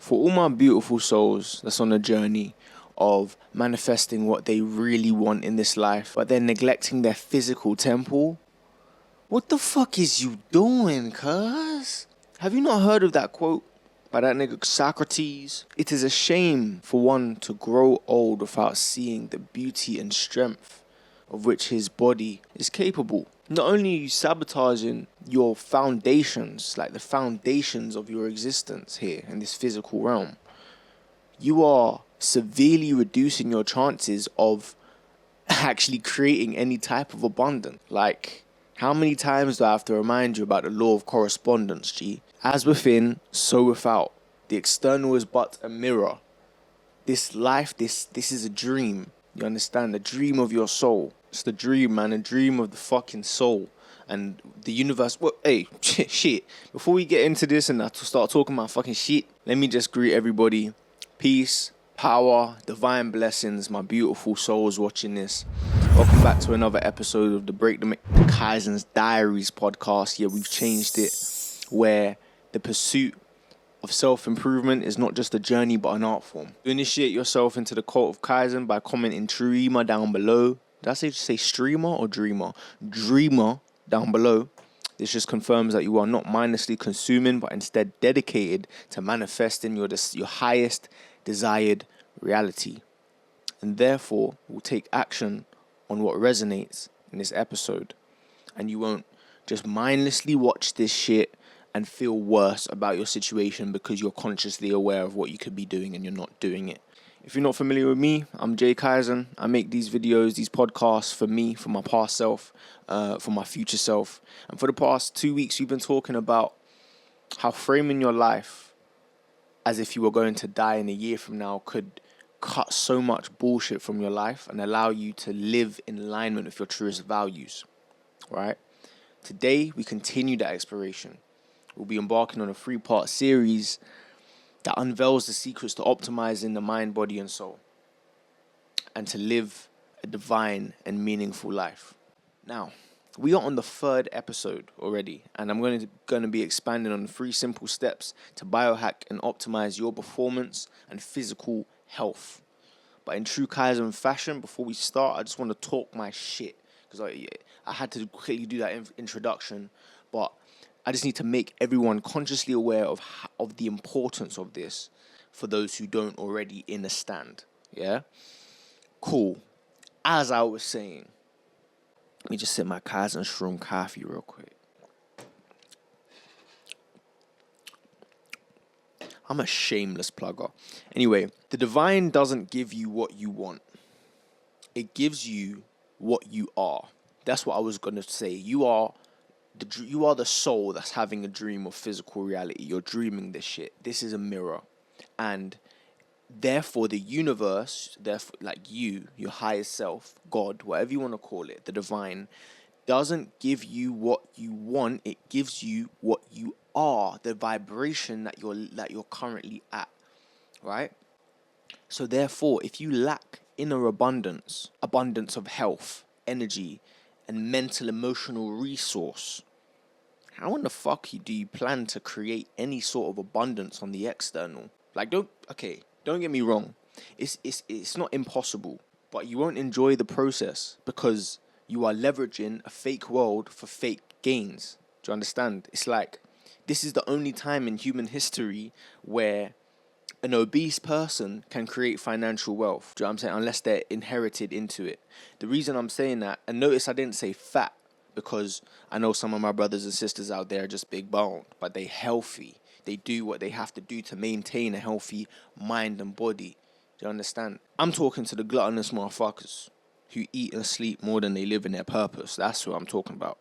For all my beautiful souls that's on a journey of manifesting what they really want in this life, but they're neglecting their physical temple, what the fuck is you doing, cuz? Have you not heard of that quote by that nigga Socrates? It is a shame for one to grow old without seeing the beauty and strength of which his body is capable. Not only are you sabotaging your foundations, like the foundations of your existence here in this physical realm, you are severely reducing your chances of actually creating any type of abundance. Like, how many times do I have to remind you about the law of correspondence, G? As within, so without. The external is but a mirror. This life, this is a dream. You understand? The dream of your soul. It's the dream, man. A dream of the fucking soul. And the universe. Well, hey, shit. Before we get into this and I start talking about fucking shit, let me just greet everybody. Peace, power, divine blessings, my beautiful souls watching this. Welcome back to another episode of the Kaizen's Diaries podcast. Yeah, we've changed it, where the pursuit of self-improvement is not just a journey but an art form. You initiate yourself into the cult of Kaizen by commenting dreamer down below. Did I say streamer or dreamer? Dreamer down below. This just confirms that you are not mindlessly consuming, but instead dedicated to manifesting your highest desired reality. And therefore, will take action on what resonates in this episode. And you won't just mindlessly watch this shit and feel worse about your situation because you're consciously aware of what you could be doing and you're not doing it. If you're not familiar with me, I'm Jay Kaizen. I make these videos, these podcasts for me, for my past self, for my future self. And for the past 2 weeks, we've been talking about how framing your life as if you were going to die in a year from now could cut so much bullshit from your life and allow you to live in alignment with your truest values, right? Today, we continue that exploration. We'll be embarking on a 3-part series that unveils the secrets to optimizing the mind, body, and soul, and to live a divine and meaningful life. Now, we are on the 3rd episode already, and I'm going to be expanding on 3 simple steps to biohack and optimize your performance and physical health. But in true Kaizen fashion, before we start, I just want to talk my shit, because I had to quickly do that introduction, but I just need to make everyone consciously aware of the importance of this for those who don't already understand. Yeah? Cool. As I was saying, let me just sip my Kaizen Shroom coffee real quick. I'm a shameless plugger. Anyway, the divine doesn't give you what you want. It gives you what you are. That's what I was going to say. You are the soul that's having a dream of physical reality. You're dreaming this shit. This is a mirror. And therefore the universe, like you, your higher self, God, whatever you want to call it, the divine, doesn't give you what you want. It gives you what you are, the vibration that you're currently at, right? So therefore, if you lack inner abundance of health, energy, and mental emotional resource, how in the fuck do you plan to create any sort of abundance on the external? Like, don't get me wrong. It's not impossible, but you won't enjoy the process because you are leveraging a fake world for fake gains. Do you understand? It's like, this is the only time in human history where an obese person can create financial wealth. Do you know what I'm saying? Unless they're inherited into it. The reason I'm saying that, and notice I didn't say fat, because I know some of my brothers and sisters out there are just big boned, but they healthy. They do what they have to do to maintain a healthy mind and body. Do you understand? I'm talking to the gluttonous motherfuckers who eat and sleep more than they live in their purpose. That's what I'm talking about.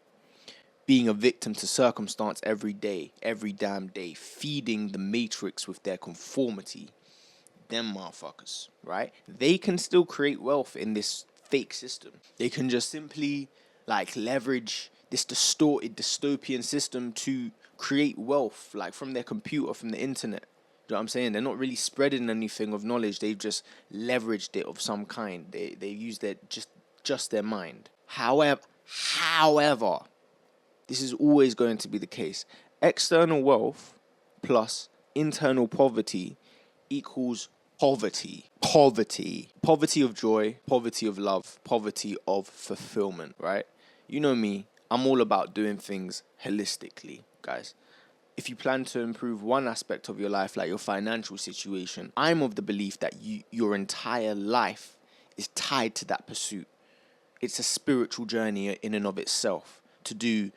Being a victim to circumstance every day, every damn day, feeding the matrix with their conformity. Them motherfuckers, right? They can still create wealth in this fake system. They can just simply leverage this distorted dystopian system to create wealth, like from their computer, from the internet. Do you know what I'm saying? They're not really spreading anything of knowledge. They've just leveraged it of some kind. They use their just their mind. However, this is always going to be the case. External wealth plus internal poverty equals poverty. Poverty of joy, poverty of love, poverty of fulfillment, right? You know me, I'm all about doing things holistically, guys. If you plan to improve one aspect of your life, like your financial situation, I'm of the belief that your entire life is tied to that pursuit. It's a spiritual journey in and of itself to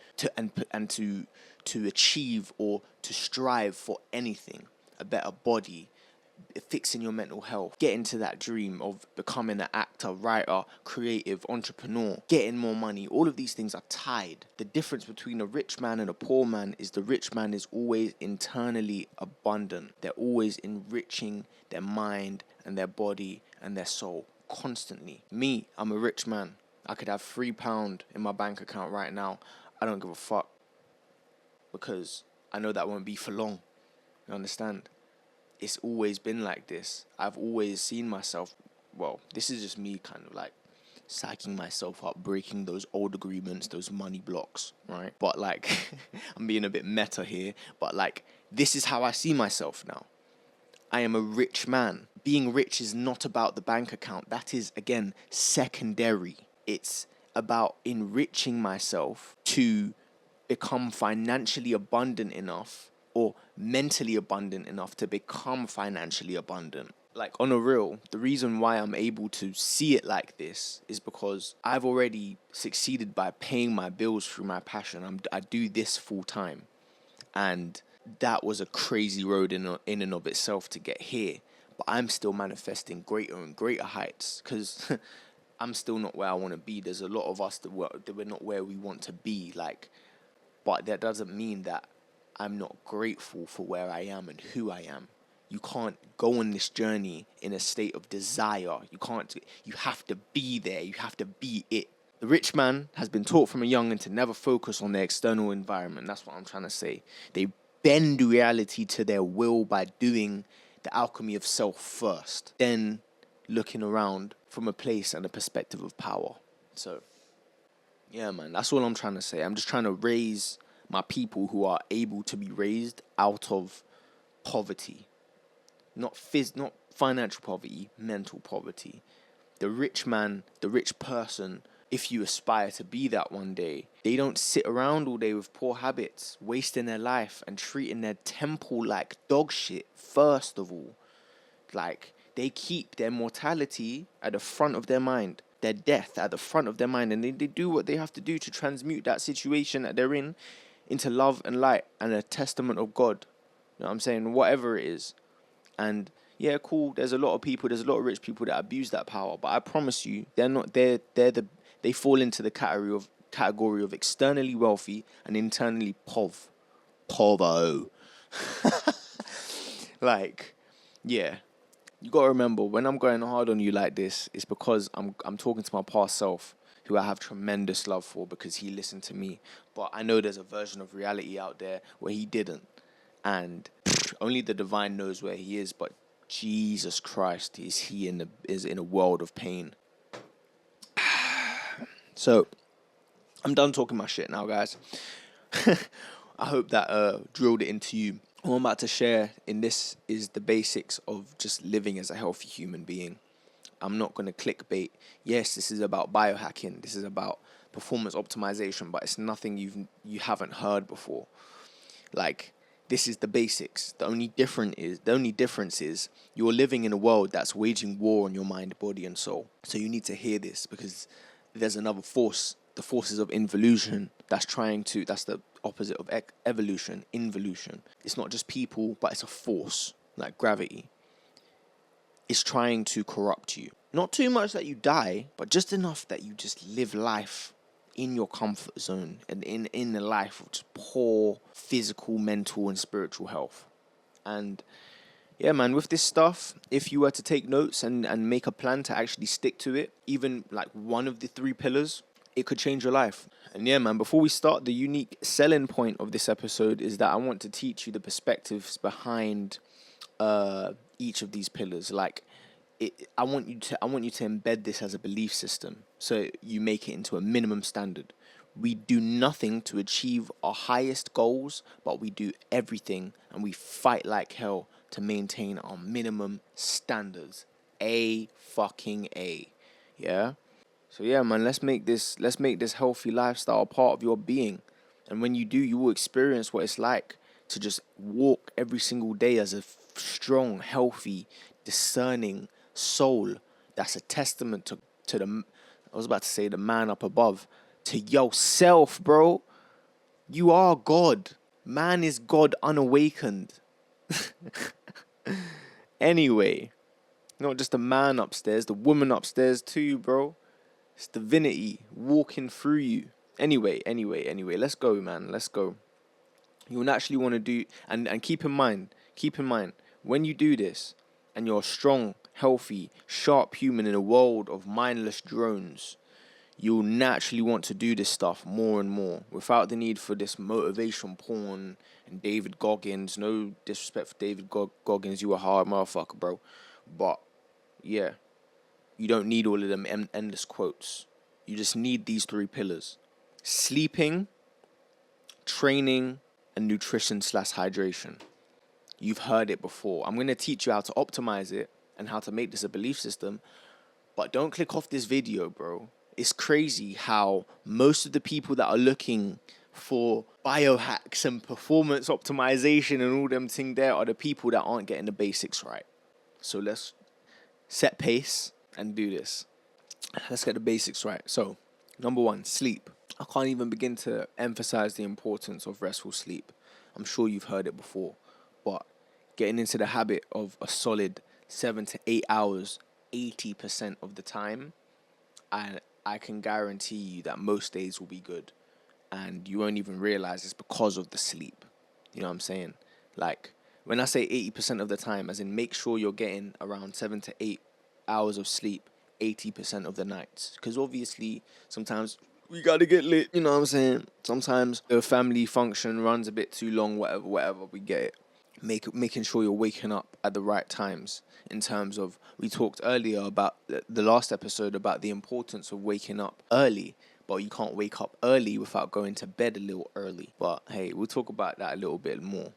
achieve or to strive for anything, a better body, fixing your mental health, getting to that dream of becoming an actor, writer, creative, entrepreneur, getting more money. All of these things are tied. The difference between a rich man and a poor man is the rich man is always internally abundant. They're always enriching their mind and their body and their soul constantly. Me, I'm a rich man. I could have £3 in my bank account right now. I don't give a fuck, because I know that won't be for long. You understand? It's always been like this. I've always seen myself, well, this is just me kind of like psyching myself up, breaking those old agreements, those money blocks, right? But like, I'm being a bit meta here, but like, this is how I see myself now. I am a rich man. Being rich is not about the bank account. That is, again, secondary. It's about enriching myself to become financially abundant enough, or mentally abundant enough to become financially abundant. Like, on a real, the reason why I'm able to see it like this is because I've already succeeded by paying my bills through my passion. I do this full time. And that was a crazy road in and of itself to get here. But I'm still manifesting greater and greater heights, because I'm still not where I want to be. There's a lot of us that we're not where we want to be. Like, but that doesn't mean that I'm not grateful for where I am and who I am. You can't go on this journey in a state of desire. You have to be there. You have to be it. The rich man has been taught from a young to never focus on their external environment. That's what I'm trying to say. They bend reality to their will by doing the alchemy of self first, then looking around from a place and a perspective of power. So, yeah, man, that's all I'm trying to say. I'm just trying to raise my people who are able to be raised out of poverty. Not financial poverty, mental poverty. The rich man, the rich person, if you aspire to be that one day, they don't sit around all day with poor habits, wasting their life and treating their temple like dog shit, first of all. Like, they keep their mortality at the front of their mind, their death at the front of their mind, and they do what they have to do to transmute that situation that they're in into love and light and a testament of God. You know what I'm saying? Whatever it is. And yeah, cool, there's a lot of rich people that abuse that power, but I promise you, they fall into the category of externally wealthy and internally povo. Like, yeah. You gotta remember, when I'm going hard on you like this, it's because I'm talking to my past self, who I have tremendous love for because he listened to me. But I know there's a version of reality out there where he didn't. And only the divine knows where he is, but Jesus Christ, is he in a world of pain. So, I'm done talking my shit now, guys. I hope that drilled it into you. What I'm about to share in this is the basics of just living as a healthy human being. I'm not going to clickbait. Yes, this is about biohacking. This is about performance optimization, but it's nothing you haven't heard before. Like, this is the basics. The only difference is you're living in a world that's waging war on your mind, body, and soul. So you need to hear this, because there's another force, the forces of involution, that's the opposite of evolution, involution. It's not just people, but it's a force, like gravity. It's trying to corrupt you. Not too much that you die, but just enough that you just live life in your comfort zone and in a life of just poor physical, mental, and spiritual health. And yeah, man, with this stuff, if you were to take notes and make a plan to actually stick to it, even like one of the 3 pillars, it could change your life. And yeah, man, before we start, the unique selling point of this episode is that I want to teach you the perspectives behind each of these pillars. Like, I want you to embed this as a belief system, so you make it into a minimum standard. We do nothing to achieve our highest goals, but we do everything, and we fight like hell to maintain our minimum standards. A. Yeah? So yeah, man, let's make this healthy lifestyle a part of your being. And when you do, you will experience what it's like to just walk every single day as a strong, healthy, discerning soul. That's a testament to the, I was about to say the man up above, to yourself, bro. You are God. Man is God unawakened. Anyway, not just the man upstairs, the woman upstairs too, bro. It's divinity walking through you. Anyway, let's go, man. Let's go. You'll naturally want to do, and keep in mind, when you do this, and you're a strong, healthy, sharp human in a world of mindless drones, you'll naturally want to do this stuff more and more without the need for this motivation porn and David Goggins. No disrespect for David Goggins, you a hard motherfucker, bro. But yeah, you don't need all of them endless quotes. You just need these 3 pillars: sleeping, training, and nutrition/hydration. You've heard it before. I'm going to teach you how to optimize it and how to make this a belief system. But don't click off this video, bro. It's crazy how most of the people that are looking for biohacks and performance optimization and all them thing there are the people that aren't getting the basics right. So let's set pace and do this. Let's get the basics right. So, number 1, sleep. I can't even begin to emphasize the importance of restful sleep. I'm sure you've heard it before, but getting into the habit of a solid 7 to 8 hours, 80% of the time, I can guarantee you that most days will be good, and you won't even realize it's because of the sleep. You know what I'm saying? Like, when I say 80% of the time, as in make sure you're getting around 7 to 8 hours of sleep 80% of the nights, because obviously sometimes we gotta get lit, you know what I'm saying? Sometimes the family function runs a bit too long, whatever, we get it. Making sure you're waking up at the right times, in terms of, we talked earlier about the last episode about the importance of waking up early, but you can't wake up early without going to bed a little early. But hey, we'll talk about that a little bit more.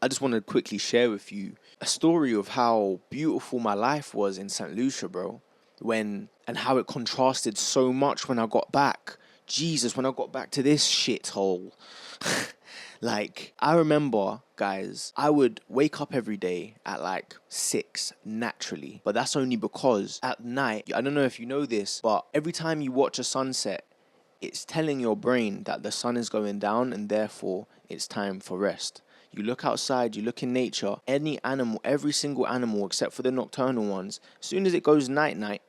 I just want to quickly share with you a story of how beautiful my life was in St. Lucia, bro. And how it contrasted so much when I got back. Jesus, when I got back to this shithole. Like, I remember, guys, I would wake up every day at like 6 naturally. But that's only because at night, I don't know if you know this, but every time you watch a sunset, it's telling your brain that the sun is going down and therefore it's time for rest. You look outside, you look in nature, any animal, every single animal except for the nocturnal ones, as soon as it goes night,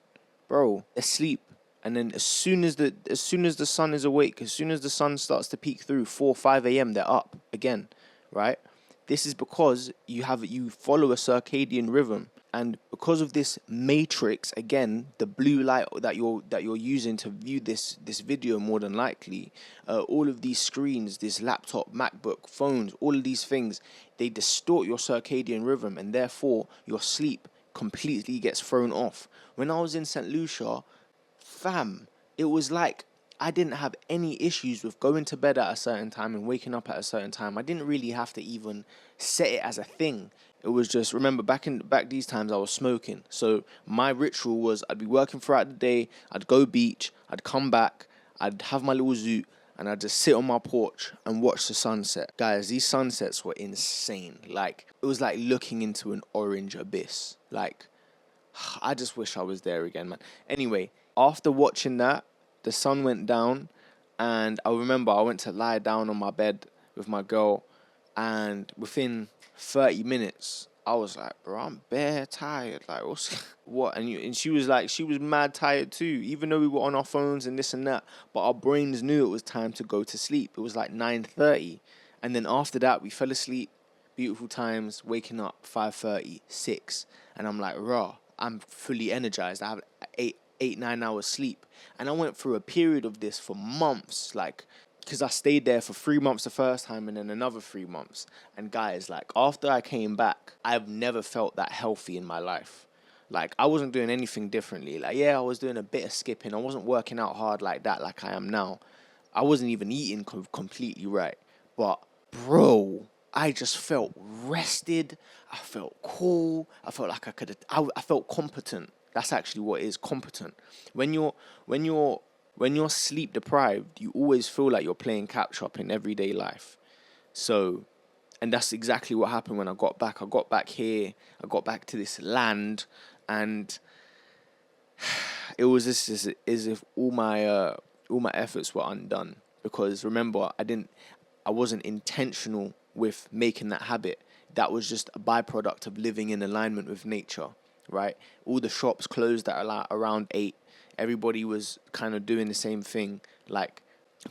bro, they sleep. And then as soon as the sun is awake, as soon as the sun starts to peek through 4, 5 a.m., they're up again, right? This is because you follow a circadian rhythm. And because of this matrix, again, the blue light that you're using to view this video, more than likely, all of these screens, this laptop, MacBook, phones, all of these things, they distort your circadian rhythm, and therefore your sleep completely gets thrown off. When I was in St. Lucia, fam, it was like I didn't have any issues with going to bed at a certain time and waking up at a certain time. I didn't really have to even set it as a thing. It was just, remember, back these times I was smoking. So my ritual was I'd be working throughout the day, I'd go beach, I'd come back, I'd have my little zoot, and I'd just sit on my porch and watch the sunset. Guys, these sunsets were insane. Like, it was like looking into an orange abyss. Like, I just wish I was there again, man. Anyway, after watching that, the sun went down, and I remember I went to lie down on my bed with my girl, and within 30 minutes, I was like, bro, I'm bare tired. Like, what? And she was like, she was mad tired too, even though we were on our phones and this and that, but our brains knew it was time to go to sleep. It was like 9:30, and then after that, we fell asleep. Beautiful times, waking up 5:30, 6, and I'm like, raw, I'm fully energized. I have 9 hours sleep. And I went through a period of this for months, like, because I stayed there for 3 months the first time and then another 3 months. And guys, like, after I came back, I've never felt that healthy in my life. Like, I wasn't doing anything differently. Like, yeah, I was doing a bit of skipping. I wasn't working out hard like that, like I am now. I wasn't even eating completely right. But, bro, I just felt rested. I felt cool. I felt like I felt competent. That's actually what it is, competent. When you're when you're when you're sleep deprived, you always feel like you're playing catch up in everyday life. So, and that's exactly what happened when I got back. I got back here. I got back to this land, and it was just as if all my efforts were undone. Because remember, I wasn't intentional with making that habit. That was just a byproduct of living in alignment with nature, right? All the shops closed at around 8. Everybody was kind of doing the same thing, like.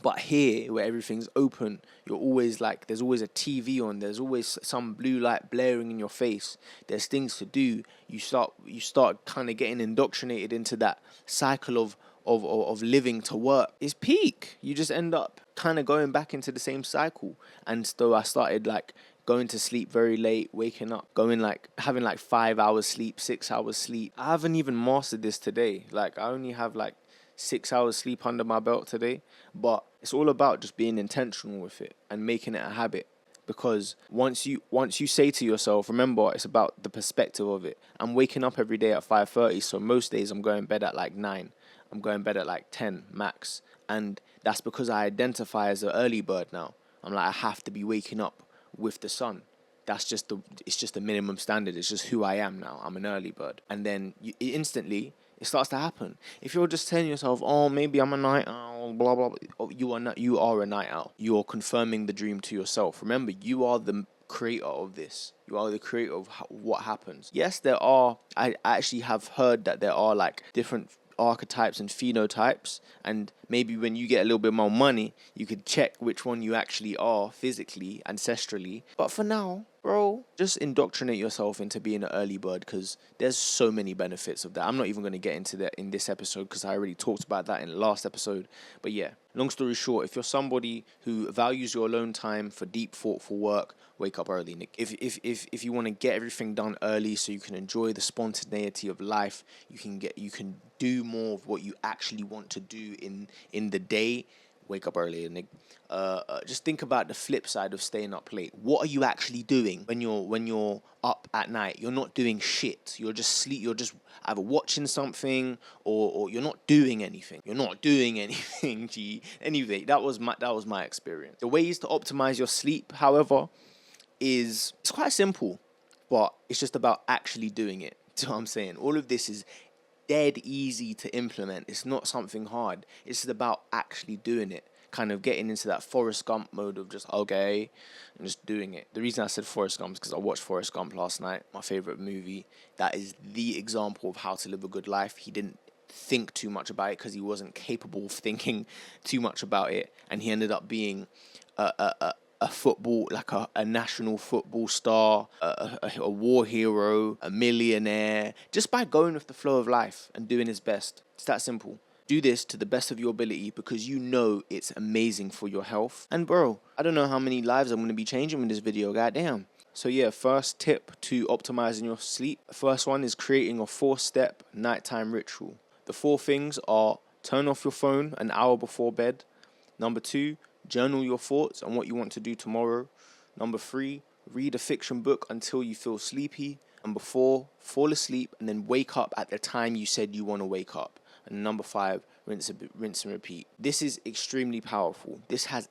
But here, where everything's open, you're always like, there's always a TV on. There's always some blue light blaring in your face. There's things to do. You start kind of getting indoctrinated into that cycle of living to work. It's peak. You just end up kind of going back into the same cycle. And so I started like going to sleep very late, waking up, having like 5 hours sleep, 6 hours sleep. I haven't even mastered this today. Like I only have like 6 hours sleep under my belt today, but it's all about just being intentional with it and making it a habit. Because once you say to yourself, remember, it's about the perspective of it. I'm waking up every day at 5:30, so most days I'm going to bed at like 9. I'm going to bed at like 10 max, and that's because I identify as an early bird now. I'm like, I have to be waking up with the sun. It's just the minimum standard. It's just who I am now. I'm an early bird, and then instantly it starts to happen. If you're just telling yourself, oh, maybe I'm a night owl, blah, blah, blah, you are not, you are a night owl. You're confirming the dream to yourself. Remember, you are the creator of this. You are the creator of what happens. Yes, I actually have heard that there are like different archetypes and phenotypes, and maybe when you get a little bit more money, you could check which one you actually are physically, ancestrally. But for now, bro, just indoctrinate yourself into being an early bird, because there's so many benefits of that. I'm not even going to get into that in this episode because I already talked about that in the last episode. But yeah, long story short, if you're somebody who values your alone time for deep, thoughtful work, wake up early, Nick. If you want to get everything done early so you can enjoy the spontaneity of life, you can do more of what you actually want to do in the day. Wake up early, Nick. Just think about the flip side of staying up late. What are you actually doing when you're up at night? You're not doing shit. You're just sleep. You're just either watching something or you're not doing anything. You're not doing anything. Gee. Anyway, that was my experience. The ways to optimize your sleep, however, it's quite simple, but it's just about actually doing it. Do you know what I'm saying? All of this is dead easy to implement. It's not something hard. It's just about actually doing it. Kind of getting into that Forrest Gump mode of just, okay, and just doing it. The reason I said Forrest Gump is because I watched Forrest Gump last night, my favorite movie. That is the example of how to live a good life. He didn't think too much about it because he wasn't capable of thinking too much about it, and he ended up being a football, like a national football star, a war hero, a millionaire, just by going with the flow of life and doing his best. It's that simple. Do this to the best of your ability because you know it's amazing for your health. And bro, I don't know how many lives I'm going to be changing with this video, goddamn. So yeah, first tip to optimizing your sleep. The first one is creating a 4-step nighttime ritual. The 4 things are: turn off your phone an hour before bed. Number 2, journal your thoughts and what you want to do tomorrow. Number 3, read a fiction book until you feel sleepy. Number 4, fall asleep and then wake up at the time you said you want to wake up. And number 5, rinse and repeat. This is extremely powerful. This has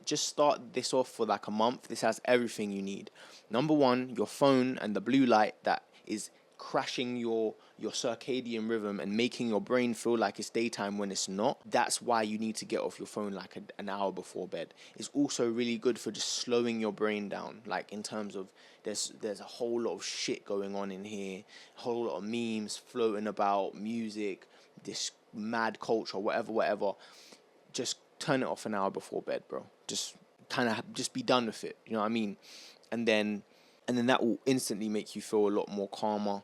just start this off for like a month. This has everything you need. Number 1, your phone and the blue light that is crashing your circadian rhythm and making your brain feel like it's daytime when it's not. That's why you need to get off your phone like an hour before bed. It's also really good for just slowing your brain down, like in terms of there's a whole lot of shit going on in here, a whole lot of memes floating about, music, this mad culture, whatever. Just turn it off an hour before bed, bro. Just just be done with it, you know what I mean? And then that will instantly make you feel a lot more calmer.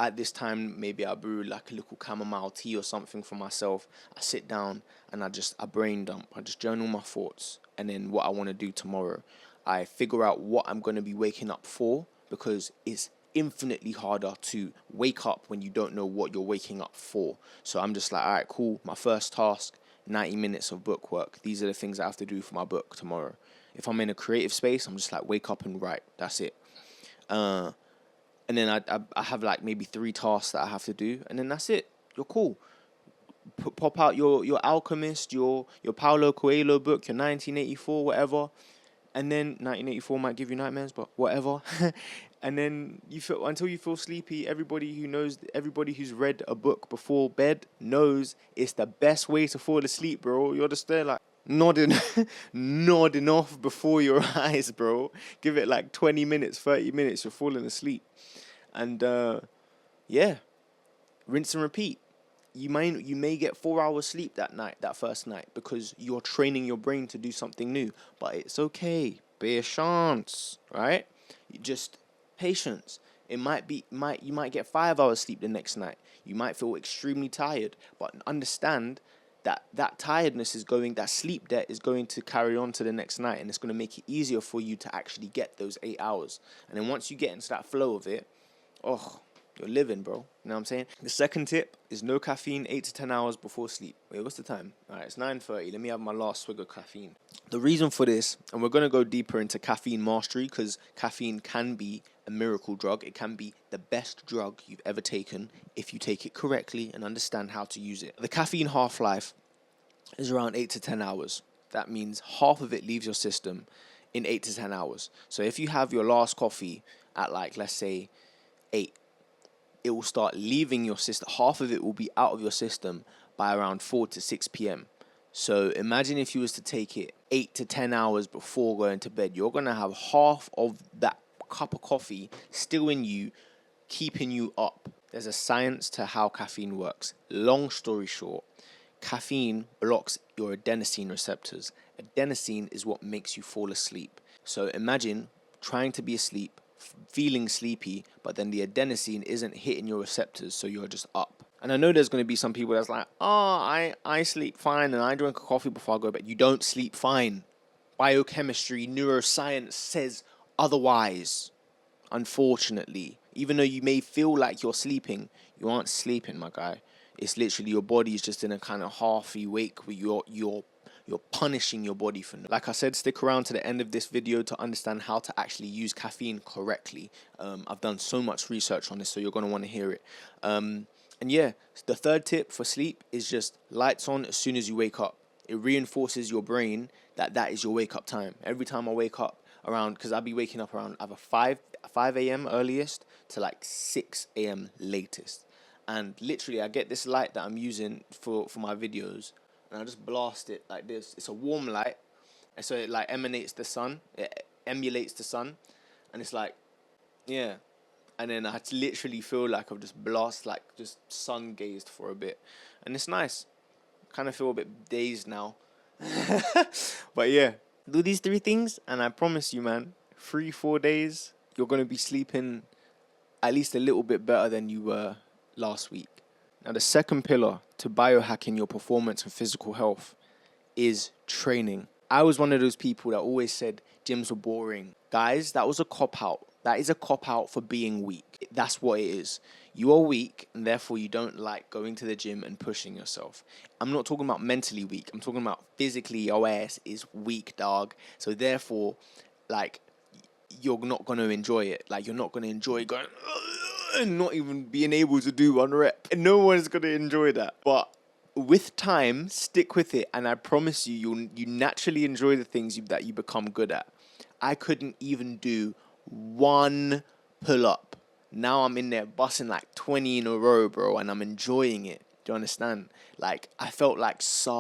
At this time, maybe I brew like a little chamomile tea or something for myself. I sit down and I brain dump. I just journal my thoughts and then what I want to do tomorrow. I figure out what I'm going to be waking up for, because it's infinitely harder to wake up when you don't know what you're waking up for. So I'm just like, all right, cool. My first task, 90 minutes of book work. These are the things I have to do for my book tomorrow. If I'm in a creative space, I'm just like wake up and write. That's it. And then I have like maybe 3 tasks that I have to do, and then that's it. You're cool. Pop out your Alchemist, your Paulo Coelho book, your 1984, whatever. And then 1984 might give you nightmares, but whatever. And then you feel until you feel sleepy. Everybody who's read a book before bed knows it's the best way to fall asleep, bro. You're just there like nodding, nodding off before your eyes, bro. Give it like 20 minutes, 30 minutes, you're falling asleep. And yeah, rinse and repeat. You may get 4 hours sleep that first night, because you're training your brain to do something new. But it's okay. Patience, right? Just patience. You might get 5 hours sleep the next night. You might feel extremely tired, but understand that tiredness that sleep debt is going to carry on to the next night, and it's going to make it easier for you to actually get those 8 hours. And then once you get into that flow of it, you're living, bro. You know what I'm saying? The second tip is no caffeine 8 to 10 hours before sleep. Wait, what's the time? All right, it's 9:30. Let me have my last swig of caffeine. The reason for this, and we're going to go deeper into caffeine mastery, because caffeine can be a miracle drug. It can be the best drug you've ever taken if you take it correctly and understand how to use it. The caffeine half-life is around 8 to 10 hours. That means half of it leaves your system in 8 to 10 hours. So if you have your last coffee at like, let's say 8, it will start leaving your system. Half of it will be out of your system by around 4 to 6 p.m. So imagine if you was to take it 8 to 10 hours before going to bed. You're going to have half of that cup of coffee still in you, keeping you up. There's a science to how caffeine works. Long story short, caffeine blocks your adenosine receptors. Adenosine is what makes you fall asleep. So imagine trying to be asleep, feeling sleepy, but then the adenosine isn't hitting your receptors, so you're just up. And I know there's going to be some people that's like, I sleep fine and I drink a coffee before I go to bed. You don't sleep fine. Biochemistry, neuroscience says otherwise. Unfortunately, even though you may feel like you're sleeping, you aren't sleeping, my guy. It's literally your body is just in a kind of halfy wake where you're punishing your body for no. Like I said, stick around to the end of this video to understand how to actually use caffeine correctly. I've done so much research on this, so you're going to want to hear it. And yeah, the third tip for sleep is just lights on as soon as you wake up. It reinforces your brain that is your wake up time. Every time I wake up around, because I'll be waking up around either 5 a.m. earliest to like 6 a.m. latest. And literally I get this light that I'm using for my videos, and I just blast it like this. It's a warm light, and so it like emulates the sun, and it's like, yeah. And then I literally feel like I've just sun gazed for a bit, and it's nice. Kind of feel a bit dazed now, but yeah, do these 3 things, and I promise you, man, 3-4 days, you're gonna be sleeping at least a little bit better than you were last week. Now, the second pillar to biohacking your performance and physical health is training. I was one of those people that always said gyms were boring. Guys, that was a cop-out. That is a cop-out for being weak. That's what it is. You are weak, and therefore you don't like going to the gym and pushing yourself. I'm not talking about mentally weak. I'm talking about physically your ass is weak, dog. So therefore, like, you're not going to enjoy it. Like, you're not going to enjoy going and not even being able to do 1 rep. And no one's going to enjoy that. But with time, stick with it, and I promise you naturally enjoy the things that you become good at. I couldn't even do 1 pull-up. Now I'm in there busting like 20 in a row, bro, and I'm enjoying it. Do you understand? Like, I felt like such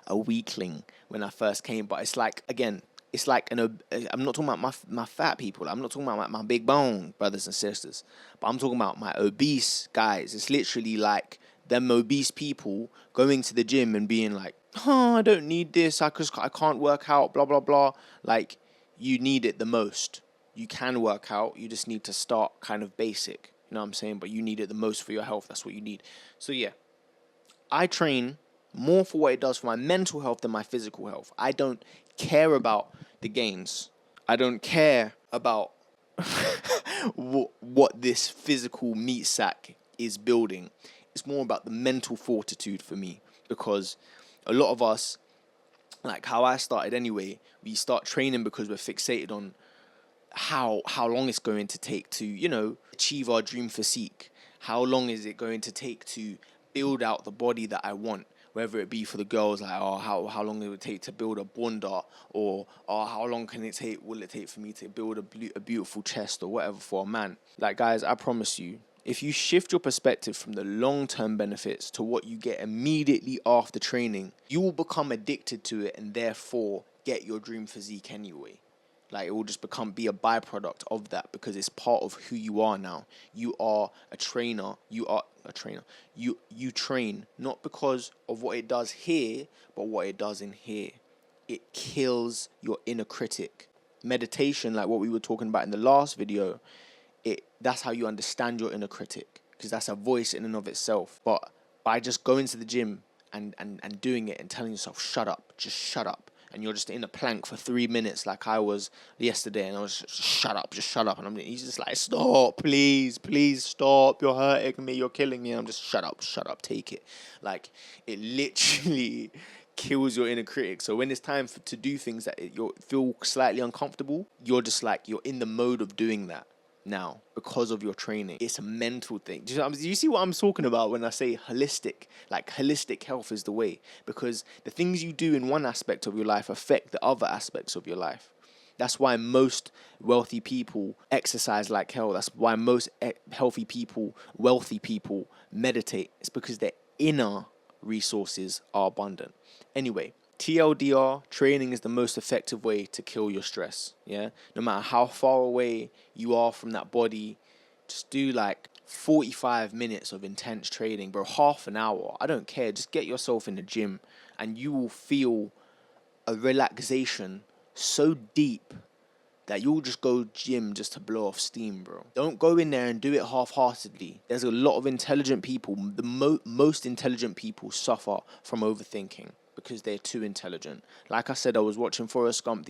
a weakling when I first came, but it's like, again, it's like I'm not talking about my fat people. I'm not talking about my big bone brothers and sisters, but I'm talking about my obese guys. It's literally like them obese people going to the gym and being like, I don't need this. I can't work out, blah, blah, blah. Like, you need it the most. You can work out. You just need to start kind of basic. You know what I'm saying? But you need it the most for your health. That's what you need. So yeah, I train more for what it does for my mental health than my physical health. I don't care about the gains. I don't care about what this physical meat sack is building. It's more about the mental fortitude for me, because a lot of us like how I started anyway. We start training because we're fixated on how long it's going to take to, achieve our dream physique. How long is it going to take to build out the body that I want? Whether it be for the girls, like, oh, how long it would take to build a bunda, or how long will it take for me to build a beautiful chest, or whatever for a man. Like, guys, I promise you, if you shift your perspective from the long-term benefits to what you get immediately after training, you will become addicted to it and therefore get your dream physique anyway. Like, it will just be a byproduct of that, because it's part of who you are now. You are a trainer. You are a trainer. You train not because of what it does here, but what it does in here. It kills your inner critic. Meditation, like what we were talking about in the last video, that's how you understand your inner critic, because that's a voice in and of itself. But by just going to the gym and doing it and telling yourself, shut up, just shut up, and you're just in a plank for 3 minutes like I was yesterday, and I was just shut up, and he's just like, stop, please stop, you're hurting me, you're killing me, and I'm just shut up, take it. Like, it literally kills your inner critic. So when it's time to do things that you feel slightly uncomfortable, you're just like, you're in the mode of doing that now because of your training. It's a mental thing. Do you see what I'm talking about when I say holistic? Like, holistic health is the way, because the things you do in one aspect of your life affect the other aspects of your life. That's why most wealthy people exercise like hell. That's why most healthy people, wealthy people meditate. It's because their inner resources are abundant. Anyway, TLDR, training is the most effective way to kill your stress. Yeah, no matter how far away you are from that body, just do like 45 minutes of intense training, bro. Half an hour, I don't care. Just get yourself in the gym, and you will feel a relaxation so deep that you'll just go gym just to blow off steam, bro. Don't go in there and do it half-heartedly. There's a lot of intelligent people. The most intelligent people suffer from overthinking, because they're too intelligent. Like I said, I was watching Forrest Gump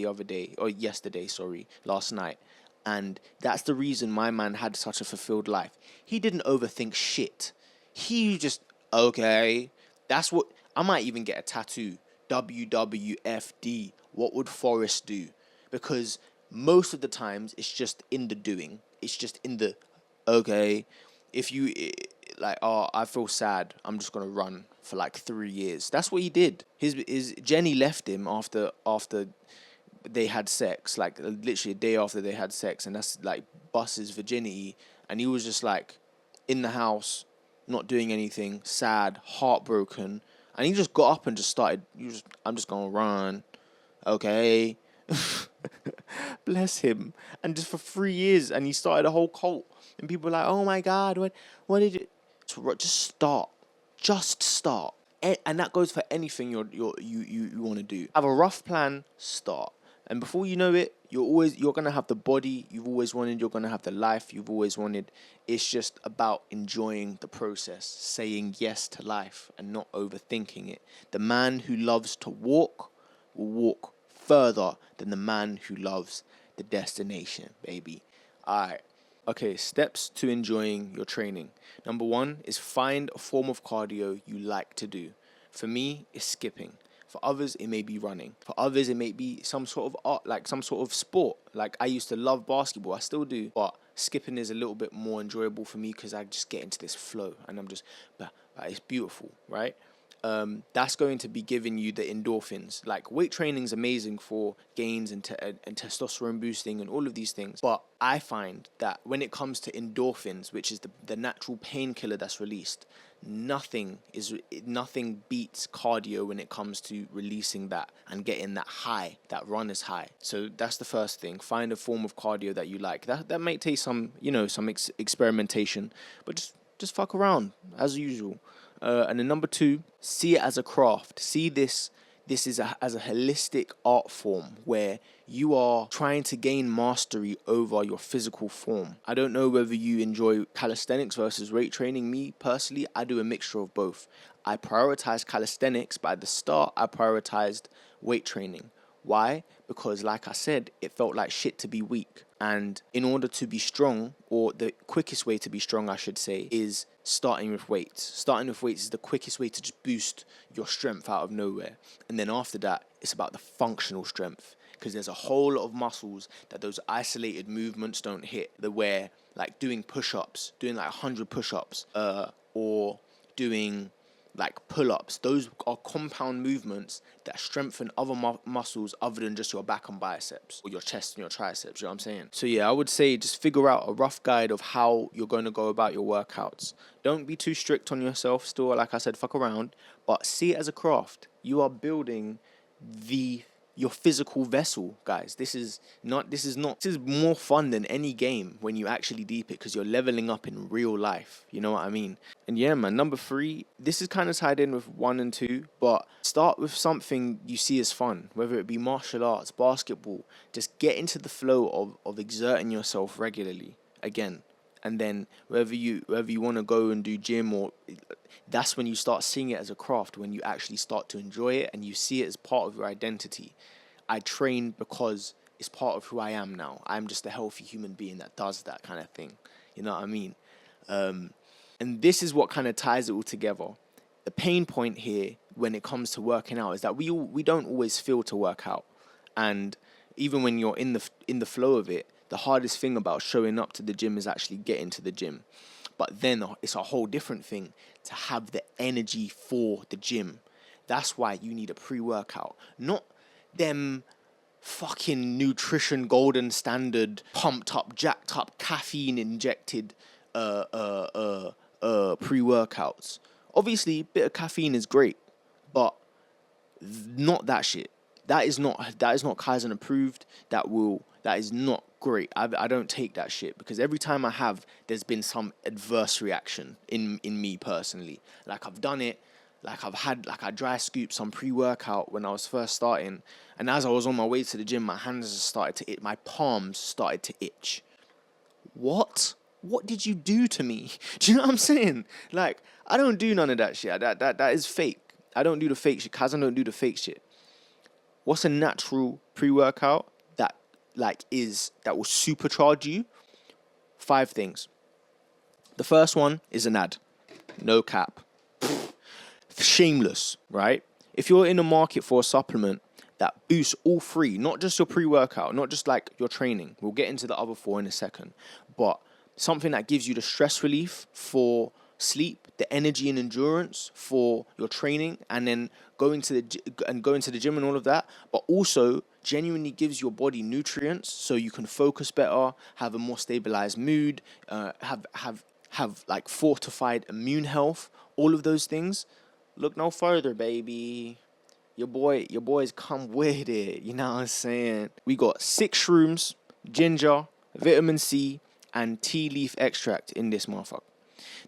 last night. And that's the reason my man had such a fulfilled life. He didn't overthink shit. He just, okay, that's what, I might even get a tattoo. WWFD, what would Forrest do? Because most of the times it's just in the doing. It's just in the, okay, if you, like, oh, I feel sad, I'm just gonna run for like 3 years. That's what he did. His Jenny left him after they had sex, like literally a day after they had sex, and that's like bust his virginity, and he was just like in the house, not doing anything, sad, heartbroken, and he just got up and just started. I'm just gonna run, okay. Bless him. And just for 3 years, and he started a whole cult, and people were like, oh my god, what did you just start. And that goes for anything you want to do. Have a rough plan, start. And before you know it, you're gonna have the body you've always wanted. You're gonna have the life you've always wanted. It's just about enjoying the process, saying yes to life, and not overthinking it. The man who loves to walk will walk further than the man who loves the destination, baby. All right. Okay, steps to enjoying your training. Number 1 is find a form of cardio you like to do. For me, it's skipping. For others, it may be running. For others, it may be some sort of art, like some sort of sport. Like, I used to love basketball. I still do. But skipping is a little bit more enjoyable for me, because I just get into this flow, and I'm just, but it's beautiful, right? That's going to be giving you the endorphins. Like, weight training is amazing for gains and testosterone boosting and all of these things. But I find that when it comes to endorphins, which is the natural painkiller that's released, nothing beats cardio when it comes to releasing that and getting that high, that runner's high. So that's the first thing. Find a form of cardio that you like. That may take some, experimentation, but just fuck around as usual. And then number 2, see it as a craft. See this as a holistic art form where you are trying to gain mastery over your physical form. I don't know whether you enjoy calisthenics versus weight training. Me, personally, I do a mixture of both. I prioritize calisthenics, but at the start, I prioritized weight training. Why? Because, like I said, it felt like shit to be weak. And in order to be strong, or the quickest way to be strong, I should say, is starting with weights. Starting with weights is the quickest way to just boost your strength out of nowhere. And then after that, it's about the functional strength, because there's a whole lot of muscles that those isolated movements don't hit. Where like doing push-ups, doing like 100 push-ups, or doing like pull-ups, those are compound movements that strengthen other muscles other than just your back and biceps or your chest and your triceps. You know what I'm saying? So yeah, I would say just figure out a rough guide of how you're going to go about your workouts. Don't be too strict on yourself. Still, like I said, fuck around, but see it as a craft. You are building your physical vessel, guys. This is more fun than any game when you actually deep it, because you're leveling up in real life. You know what I mean? And yeah, man, number 3, this is kind of tied in with 1 and 2, but start with something you see as fun, whether it be martial arts, basketball. Just get into the flow of exerting yourself regularly again. And then whether you want to go and do gym, or that's when you start seeing it as a craft, when you actually start to enjoy it and you see it as part of your identity. I train because it's part of who I am now. I'm just a healthy human being that does that kind of thing. You know what I mean? And this is what kind of ties it all together. The pain point here when it comes to working out is that we don't always feel to work out. And even when you're in the flow of it, the hardest thing about showing up to the gym is actually getting to the gym. But then it's a whole different thing to have the energy for the gym. That's why you need a pre-workout. Not them fucking nutrition golden standard, pumped up, jacked up, caffeine injected pre-workouts. Obviously, a bit of caffeine is great, but not that shit. That is not Kaizen approved. That is not great. I don't take that shit, because every time I have, there's been some adverse reaction in me personally. Like I've done it, like I dry scooped some pre-workout when I was first starting, and as I was on my way to the gym, my hands started to itch, my palms started to itch. What did you do to me? Do you know what I'm saying? Like, I don't do none of that shit. That is fake. I don't do the fake shit. Kaizen don't do the fake shit. What's a natural pre-workout that will supercharge you? 5 things. The first one is an ad. No cap. Shameless, right? If you're in the market for a supplement that boosts all 3, not just your pre-workout, not just like your training, we'll get into the other 4 in a second, but something that gives you the stress relief for sleep, the energy and endurance for your training, and then going to the gym and all of that, but also genuinely gives your body nutrients so you can focus better, have a more stabilized mood, have like fortified immune health, all of those things. Look no further, baby. Your boys come with it. You know what I'm saying? We got 6 shrooms, ginger, vitamin C, and tea leaf extract in this motherfucker.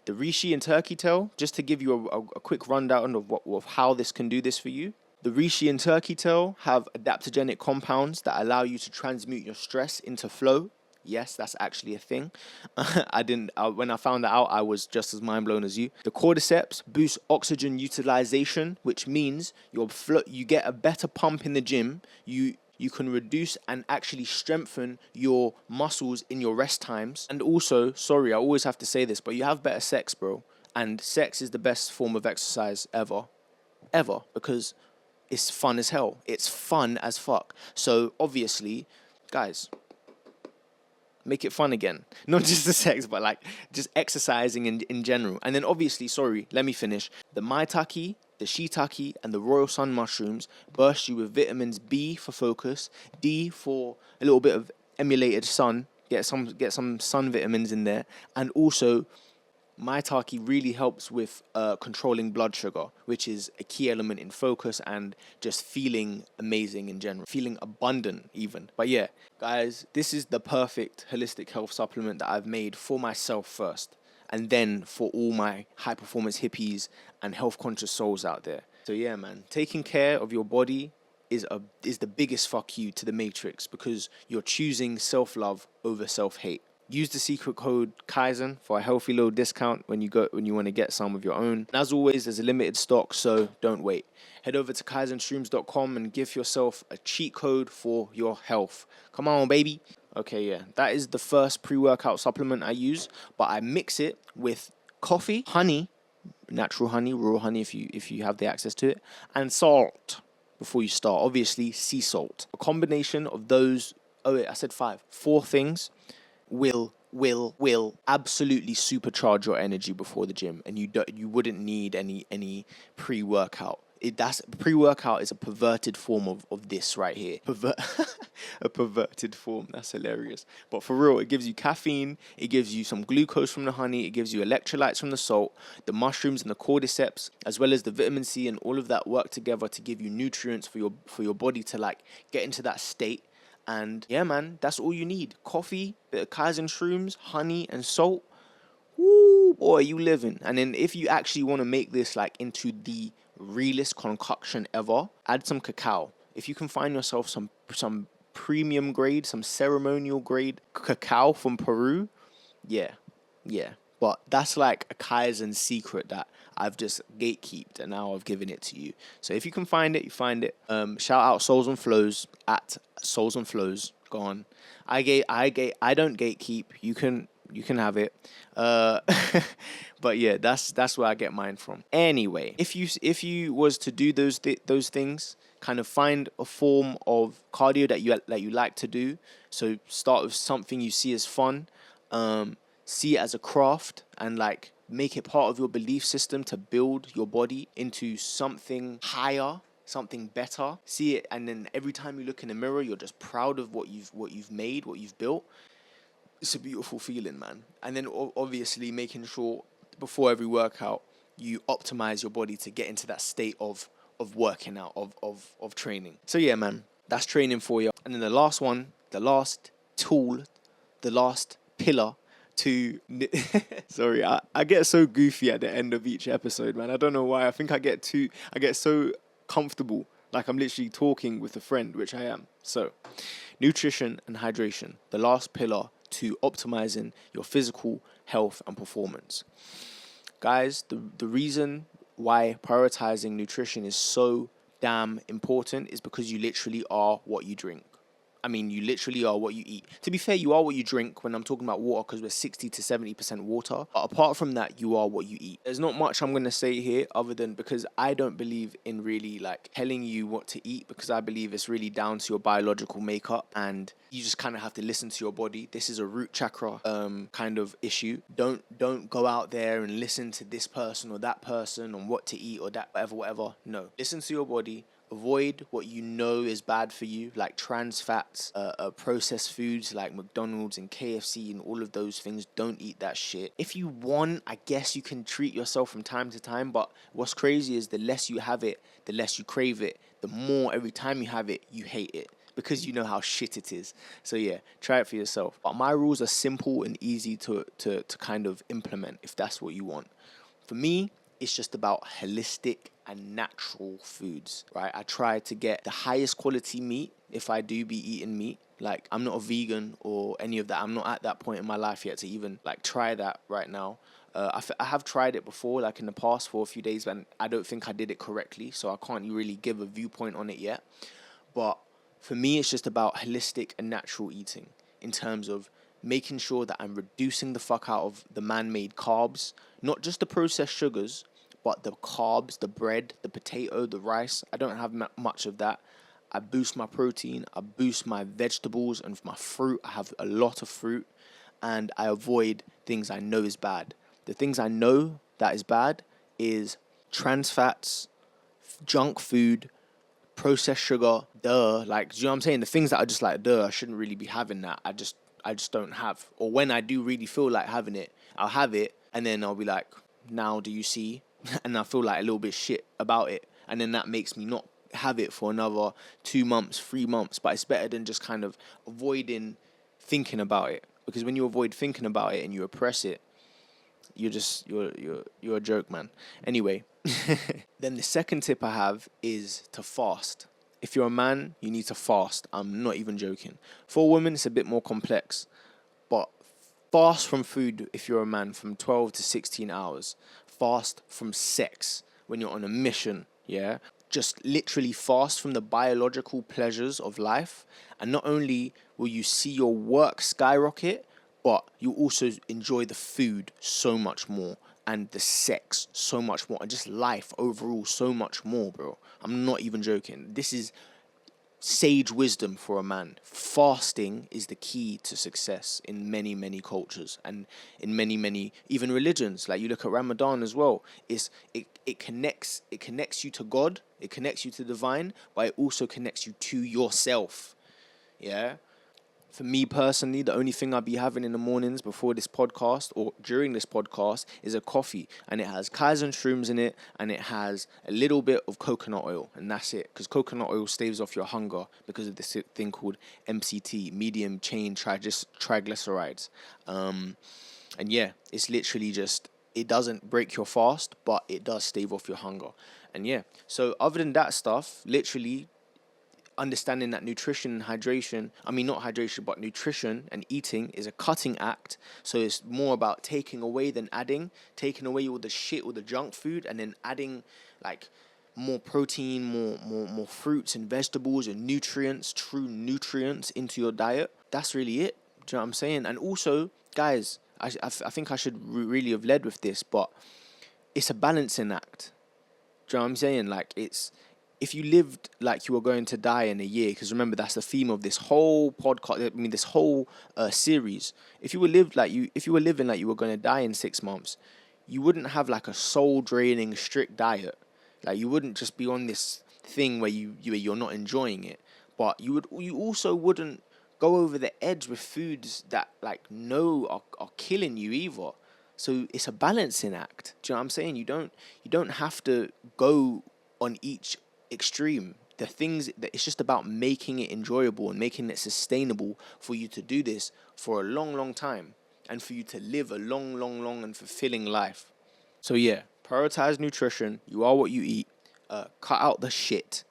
The reishi and turkey tail, just to give you a quick rundown of how this can do this for you. The reishi and turkey tail have adaptogenic compounds that allow you to transmute your stress into flow. Yes, that's actually a thing. When I found that out, I was just as mind blown as you. The cordyceps boost oxygen utilization, which means you get a better pump in the gym. You can reduce and actually strengthen your muscles in your rest times. And also, sorry, I always have to say this, but you have better sex, bro. And sex is the best form of exercise ever, because it's fun as hell. It's fun as fuck. So obviously, guys, make it fun again. Not just the sex, but like just exercising in general. And then obviously, sorry, let me finish. The maitake, the shiitake, and the royal sun mushrooms burst you with vitamins B for focus, D for a little bit of emulated sun, get some sun vitamins in there, and also maitake really helps with controlling blood sugar, which is a key element in focus and just feeling amazing in general, feeling abundant even. But yeah, guys, this is the perfect holistic health supplement that I've made for myself first, and then for all my high performance hippies and health conscious souls out there. So yeah, man, taking care of your body is the biggest fuck you to the matrix, because you're choosing self-love over self-hate. Use the secret code Kaizen for a healthy little discount when you want to get some of your own. And as always, there's a limited stock, so don't wait. Head over to kaizenshrooms.com and give yourself a cheat code for your health. Come on, baby. Okay, yeah, that is the first pre-workout supplement I use, but I mix it with coffee, honey, natural honey, raw honey if you have the access to it, and salt. before you start. Obviously, sea salt. A combination of those, oh wait, I said 5. 4 things will absolutely supercharge your energy before the gym, and you wouldn't need any pre-workout. That's pre-workout is a perverted form of this right here. A perverted form. That's hilarious. But for real, it gives you caffeine, it gives you some glucose from the honey, it gives you electrolytes from the salt, the mushrooms and the cordyceps, as well as the vitamin C, and all of that work together to give you nutrients for your body to like get into that state. And yeah, man, that's all you need. Coffee, bit of Kaizen Shrooms, honey, and salt. Woo, boy, you living. And then if you actually want to make this like into the realest concoction ever, add some cacao. If you can find yourself some premium grade, some ceremonial grade cacao from Peru, yeah. But that's like a Kaizen secret that I've just gatekeeped, and now I've given it to you. So if you can find it, you find it. Shout out Souls and Flows at Souls and Flows. Go on. I don't gatekeep. You can have it. But yeah, that's where I get mine from. Anyway, if you was to do those things, kind of find a form of cardio that you like to do. So start with something you see as fun. See it as a craft, and like make it part of your belief system to build your body into something higher, something better. See it, and then every time you look in the mirror, you're just proud of what you've made, what you've built. It's a beautiful feeling, man. And then obviously making sure before every workout you optimize your body to get into that state of working out, of training. So yeah, man, that's training for you. And then the last one, the last tool, the last pillar to sorry, I get so goofy at the end of each episode, man. I don't know why. I think I get so comfortable, like I'm literally talking with a friend, which I am. So nutrition and hydration, the last pillar to optimizing your physical health and performance. Guys, the reason why prioritizing nutrition is so damn important is because you literally are what you drink. I mean, you literally are what you eat. To be fair, you are what you drink when I'm talking about water, because we're 60 to 70% water. But apart from that, you are what you eat. There's not much I'm going to say here other than because I don't believe in really like telling you what to eat, because I believe it's really down to your biological makeup, and you just kind of have to listen to your body. This is a root chakra kind of issue. Don't go out there and listen to this person or that person on what to eat or that whatever. No, listen to your body. Avoid what you know is bad for you, like trans fats, processed foods like McDonald's and KFC and all of those things. Don't eat that shit. If you want, I guess you can treat yourself from time to time, but what's crazy is the less you have it, the less you crave it. The more every time you have it, you hate it, because you know how shit it is. So yeah, try it for yourself. But my rules are simple and easy to kind of implement if that's what you want. For me, it's just about holistic and natural foods, right? I try to get the highest quality meat if I do be eating meat. Like, I'm not a vegan or any of that. I'm not at that point in my life yet to even like try that right now. I have tried it before, like in the past for a few days, and I don't think I did it correctly, so I can't really give a viewpoint on it yet. But for me, it's just about holistic and natural eating in terms of making sure that I'm reducing the fuck out of the man-made carbs, not just the processed sugars, but the carbs, the bread, the potato, the rice. I don't have much of that. I boost my protein, I boost my vegetables and my fruit. I have a lot of fruit, and I avoid things I know is bad. The things I know that is bad is trans fats, junk food, processed sugar, like, do you know what I'm saying? The things that are just like, I shouldn't really be having that. I just don't have. Or when I do really feel like having it, I'll have it, and then I'll be like, now do you see? And I feel like a little bit shit about it, and then that makes me not have it for another 2 months, 3 months. But it's better than just kind of avoiding thinking about it, because when you avoid thinking about it and you oppress it, you're a joke, man. Anyway, then the second tip I have is to fast. If you're a man, you need to fast. I'm not even joking. For a woman, it's a bit more complex, but fast from food if you're a man from 12 to 16 hours. Fast from sex when you're on a mission, yeah? Just literally fast from the biological pleasures of life. And not only will you see your work skyrocket, but you also enjoy the food so much more. and the sex so much more, and just life overall so much more, bro. I'm not even joking. This is sage wisdom for a man. Fasting is the key to success in many, many cultures and in many, many even religions. Like you look at Ramadan as well. It connects you to God, it connects you to the divine, but it also connects you to yourself. Yeah. For me personally, the only thing I'll be having in the mornings before this podcast or during this podcast is a coffee. And it has Kaizen Shrooms in it, and it has a little bit of coconut oil, and that's it. Because coconut oil staves off your hunger because of this thing called MCT, medium chain triglycerides. And yeah, it's literally just, it doesn't break your fast, but it does stave off your hunger. And yeah, so other than that stuff, literally understanding that nutrition and hydration, not hydration, but nutrition and eating is a cutting act. So it's more about taking away than adding, taking away all the shit, all the junk food, and then adding like more protein, more fruits and vegetables and nutrients, true nutrients into your diet. That's really it. Do you know what I'm saying? And also, guys, I think I should really have led with this, but it's a balancing act. Do you know what I'm saying? Like, if you lived like you were going to die in a year, because remember that's the theme of this whole podcast. This whole series. If you were living like you were going to die in 6 months, you wouldn't have like a soul draining strict diet. Like you wouldn't just be on this thing where you're not enjoying it, but you also wouldn't go over the edge with foods that are killing you either. So it's a balancing act. Do you know what I'm saying? You don't have to go on each extreme. The things that it's just about making it enjoyable and making it sustainable for you to do this for a long, long time and for you to live a long, long, long and fulfilling life. So yeah, prioritize nutrition. You are what you eat. Cut out the shit.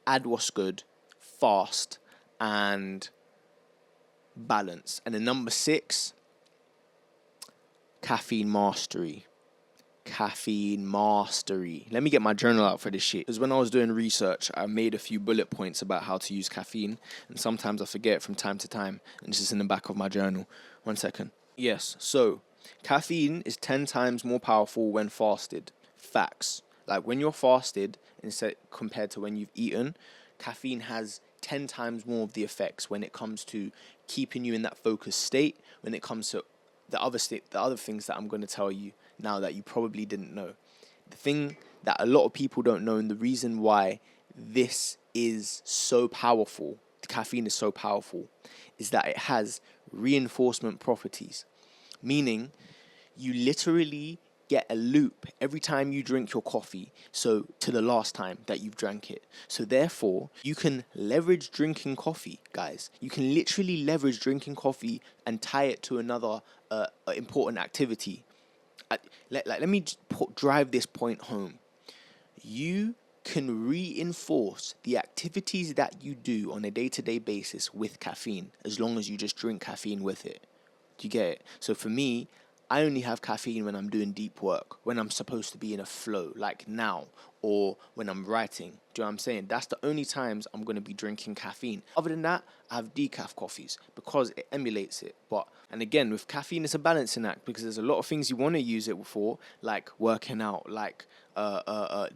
Add what's good. Fast and balance. And then number 6, caffeine mastery. Caffeine mastery. Let me get my journal out for this shit. Because when I was doing research, I made a few bullet points about how to use caffeine. And sometimes I forget from time to time. And this is in the back of my journal. 1 second. Yes, so caffeine is 10 times more powerful when fasted. Facts. Like when you're fasted, instead compared to when you've eaten, caffeine has 10 times more of the effects when it comes to keeping you in that focused state, when it comes to the other things that I'm going to tell you now that you probably didn't know. The thing that a lot of people don't know, and the reason why this is so powerful, the caffeine is so powerful, is that it has reinforcement properties. Meaning, you literally get a loop every time you drink your coffee, so to the last time that you've drank it. So therefore, you can leverage drinking coffee, guys. You can literally leverage drinking coffee and tie it to another important activity. Let me drive this point home. You can reinforce the activities that you do on a day-to-day basis with caffeine, as long as you just drink caffeine with it. Do you get it? So for me, I only have caffeine when I'm doing deep work, when I'm supposed to be in a flow, like now, or when I'm writing. Do you know what I'm saying? That's the only times I'm going to be drinking caffeine. Other than that, I have decaf coffees because it emulates it. And again, with caffeine, it's a balancing act because there's a lot of things you want to use it for, like working out, like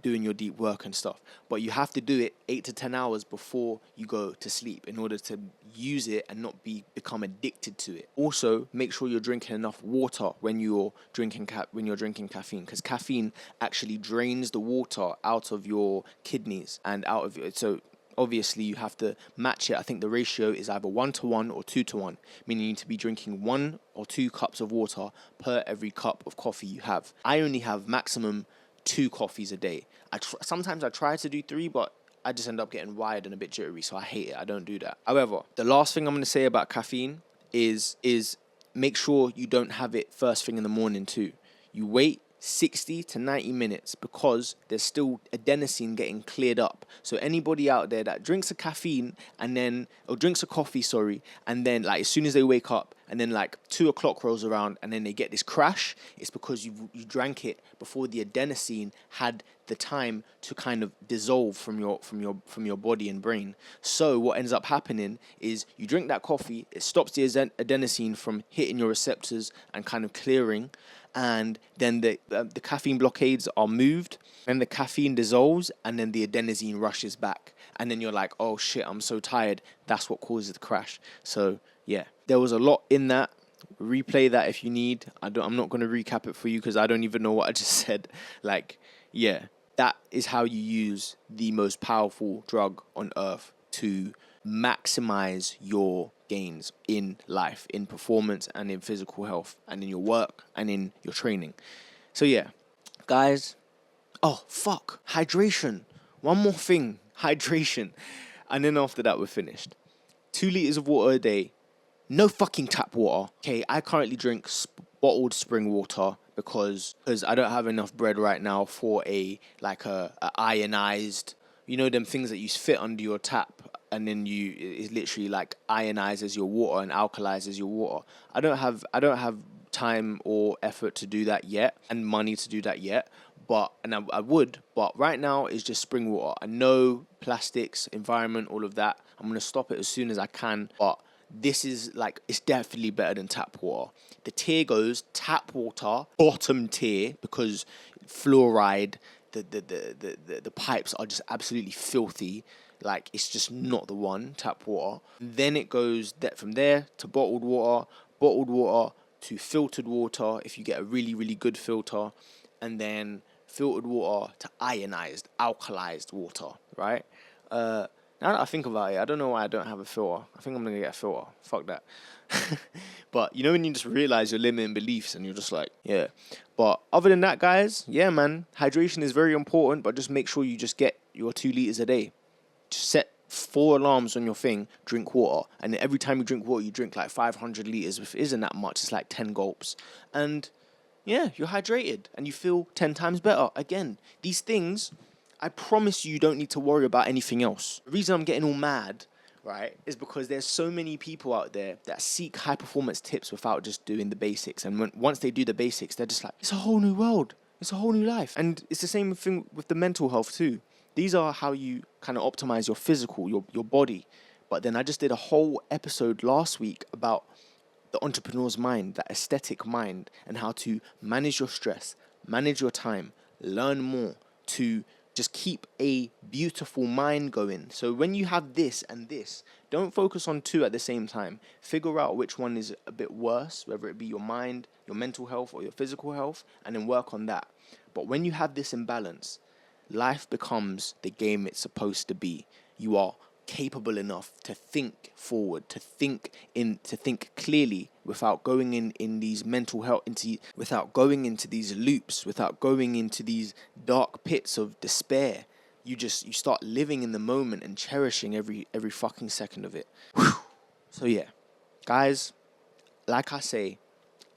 doing your deep work and stuff. But you have to do it 8 to 10 hours before you go to sleep in order to use it and not become addicted to it. Also, make sure you're drinking enough water when you're drinking caffeine, because caffeine actually drains the water out of your kidneys and out of it. So obviously you have to match it. I think the ratio is either 1-to-1 or 2-to-1, meaning you need to be drinking 1 or 2 cups of water per every cup of coffee you have. I only have maximum 2 coffees a day. Sometimes I try to do 3, but I just end up getting wired and a bit jittery, so I hate it. I don't do that. However, the last thing I'm going to say about caffeine is make sure you don't have it first thing in the morning too. You wait 60 to 90 minutes because there's still adenosine getting cleared up. So anybody out there that drinks a coffee, and then like as soon as they wake up and then like 2 o'clock rolls around and then they get this crash, it's because you drank it before the adenosine had the time to kind of dissolve from your body and brain. So what ends up happening is you drink that coffee, it stops the adenosine from hitting your receptors and kind of clearing, and then the caffeine blockades are moved, and the caffeine dissolves, and then the adenosine rushes back, and then you're like, oh shit, I'm so tired. That's what causes the crash. So yeah, there was a lot in that. Replay that if you need. I'm not going to recap it for you because I don't even know what I just said. Like, yeah, that is how you use the most powerful drug on earth to maximize your gains in life, in performance and in physical health and in your work and in your training. So yeah, guys. Oh, fuck. Hydration. One more thing. Hydration. And then after that, we're finished. 2 liters of water a day. No fucking tap water. Okay, I currently drink bottled spring water because I don't have enough bread right now for a ionized, you know, them things that you fit under your tap and then it literally like ionizes your water and alkalizes your water. I don't have time or effort to do that yet and money to do that yet. I would, but right now it's just spring water. I know plastics, environment, all of that. I'm going to stop it as soon as I can, but this is like, it's definitely better than tap water. The tier goes tap water, bottom tier, because fluoride, the pipes are just absolutely filthy. Like, it's just not the one, tap water. Then it goes from there to bottled water to filtered water if you get a really, really good filter, and then filtered water to ionized, alkalized water, right? Now that I think about it, I don't know why I don't have a filter. I think I'm going to get a filter. Fuck that. But, you know, when you just realize your limiting beliefs and you're just like, yeah. But other than that, guys, yeah, man, hydration is very important, but just make sure you just get your 2 liters a day. Just set 4 alarms on your thing, drink water. And every time you drink water, you drink like 500 liters, which isn't that much. It's like 10 gulps. And yeah, you're hydrated and you feel 10 times better. Again, these things, I promise you don't need to worry about anything else. The reason I'm getting all mad, right, is because there's so many people out there that seek high performance tips without just doing the basics. And once they do the basics, they're just like, it's a whole new world. It's a whole new life. And it's the same thing with the mental health too. These are how you kind of optimize your physical, your body. But then I just did a whole episode last week about the entrepreneur's mind, that aesthetic mind, and how to manage your stress, manage your time, learn more to just keep a beautiful mind going. So when you have this and this, don't focus on 2 at the same time. Figure out which one is a bit worse, whether it be your mind, your mental health, or your physical health, and then work on that. But when you have this imbalance, life becomes the game it's supposed to be. You are capable enough to think forward, to think clearly without going in these mental health, without going into these loops, without going into these dark pits of despair. You start living in the moment and cherishing every fucking second of it. Whew. So yeah, guys, like I say,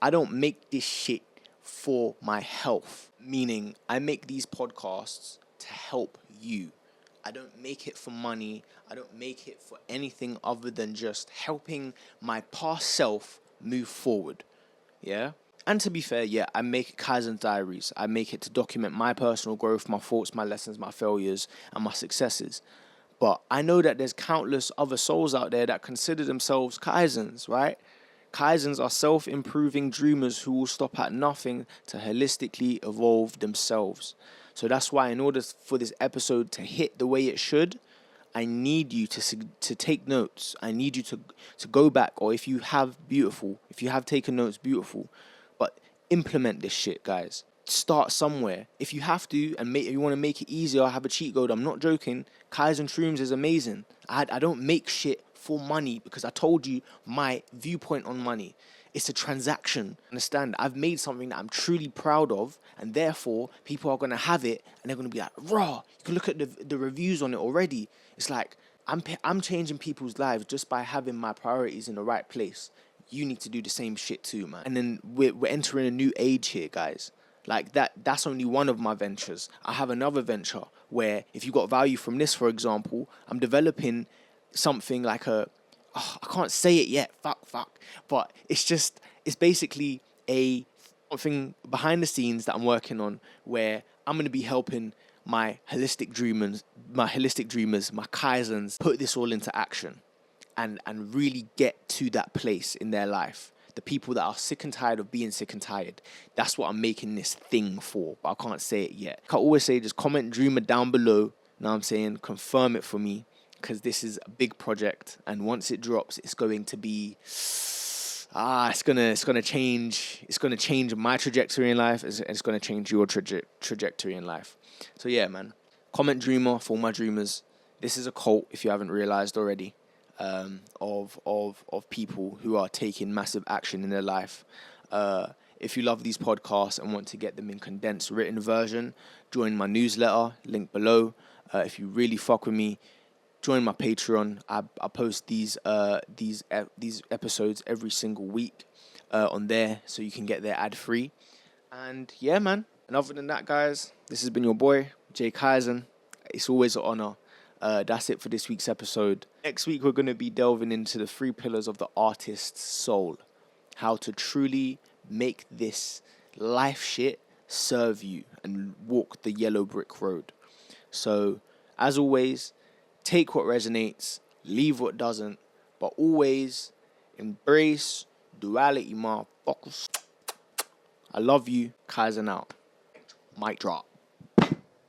I don't make this shit for my health, meaning I make these podcasts to help you. I don't make it for money. I don't make it for anything other than just helping my past self move forward. Yeah? And to be fair, yeah, I make Kaizen diaries. I make it to document my personal growth, my thoughts, my lessons, my failures, and my successes. But I know that there's countless other souls out there that consider themselves Kaizens, right? Kaizens are self-improving dreamers who will stop at nothing to holistically evolve themselves. So that's why in order for this episode to hit the way it should, I need you to take notes. I need you to go back, or if you have taken notes, beautiful. But implement this shit, guys. Start somewhere. If you have to, and if you want to make it easier, have a cheat code. I'm not joking. Kaizen Shrooms is amazing. I don't make shit for money because I told you my viewpoint on money. It's a transaction. Understand? I've made something that I'm truly proud of, and therefore people are gonna have it, and they're gonna be like, "Raw!" You can look at the reviews on it already. It's like I'm changing people's lives just by having my priorities in the right place. You need to do the same shit too, man. And then we're entering a new age here, guys. Like that's only one of my ventures. I have another venture where if you got value from this, for example, I'm developing something like a I can't say it yet. Fuck. But it's basically a thing behind the scenes that I'm working on, where I'm going to be helping my holistic dreamers, my Kaizens, put this all into action and really get to that place in their life. The people that are sick and tired of being sick and tired. That's what I'm making this thing for, but I can't say it yet. I always say, just comment dreamer down below. Now I'm saying confirm it for me, because this is a big project, and once it drops, it's going to be it's gonna change my trajectory in life. It's gonna change your trajectory in life. So yeah, man, comment dreamer for my dreamers. This is a cult, if you haven't realized already, of people who are taking massive action in their life. If you love these podcasts and want to get them in condensed written version, join my newsletter, link below. If you really fuck with me, join my Patreon. I post these episodes every single week on there, so you can get there ad free. And yeah, man. And other than that, guys, this has been your boy Jay Kaizen. It's always an honor. That's it for this week's episode. Next week, we're going to be delving into the 3 pillars of the artist's soul. How to truly make this life shit serve you and walk the yellow brick road. So, as always, take what resonates, leave what doesn't, but always embrace duality, motherfuckers. I love you. Kaizen out. Mic drop.